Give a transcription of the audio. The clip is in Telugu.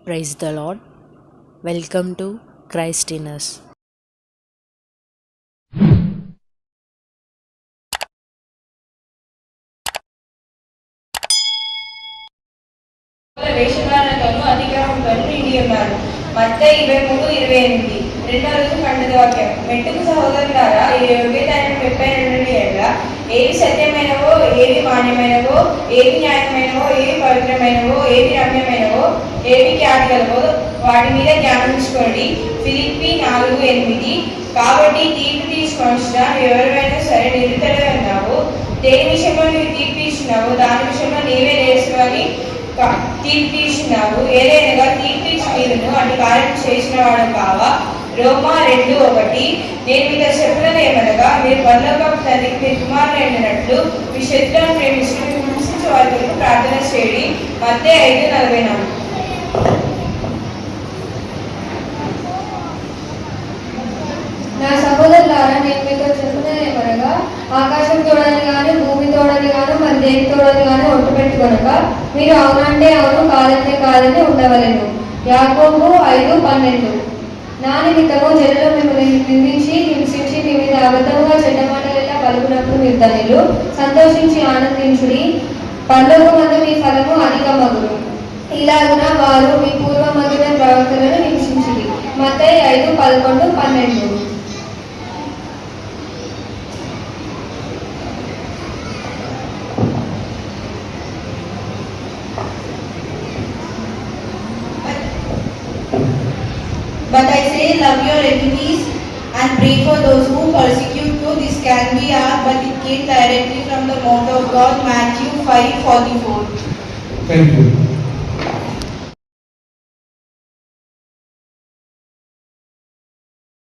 Praise the Lord. Welcome to Christ in Us. వేషధారణతోనూ అతిక్రమంతోనూ నిండి ఉన్నారు. మత్తయి 23:28. రెండవ రోజు పండుగ వాక్యం. మెట్టుకు సహోదరులారా, ఈ యోగ్యతను మెప్పైనటువంటి ఎడల ఏవి సత్యమైనవో, ఏవి మాన్యమైనవో, ఏవి న్యాయమైనవో, ఏవి పవిత్రమైనవో, ఏవి రమ్యమైనవో, ఏవి ఖ్యాతి గలవో వాటి మీద జ్ఞానించుకోండి. ఫిలిప్పీ 4:8. కాబట్టి తీర్పు తీసుకొనిచ్చిన ఎవరైనా సరే నిరుతడే ఉన్నావు. దేని విషయంలో నువ్వు తీర్పు ఇచ్చినావు దాని విషయంలో నీవే నేర్చుకొని తీర్పు ఇచ్చినావు. ఏదైనా తీర్పు ఇచ్చి మీరును అటు కార్యం చేసిన వాడు కావా. రోమా 2:1. నేను మీతో చెప్పినది ఏమనగా, మీరు పరలోకపు తండ్రికి మీ కుమారులు అయినట్లు మీ శత్రువులను ప్రేమించి హింసించే వారి కొరకు ప్రార్థన చేయండి. మత్తయి 5:44. నా సహోదరులారా, నేను మీతో చెప్పున్నది ఏమనగా, ఆకాశం తోడని గాను, భూమి తోడని గాను, మరి దేని తోడని గాను ఒట్టు పెట్టుకొనక మీరు అవునంటే అవును, కాదంటే కాదని ఉండవలెను. యాకోబు 5:12. నా నిమిత్తము జనులు మిమ్మల్ని నిందించి హింసించి మీ మీద అబద్ధముగా చెడ్డ మాటలెల్లా పలుకున్నప్పుడు మీరు ధన్యులు. సంతోషించి ఆనందించుడి, పరలోకమందు మీ ఫలము అధికమగును. ఇలాగున వారు మీ పూర్వమగిన ప్రవక్తలను హింసించిరి. మత్తయి 5:11-12. But I say, love your enemies and pray for those who persecute you. This can be asked, but it came directly from the mouth of God. Matthew 5:44. Thank you.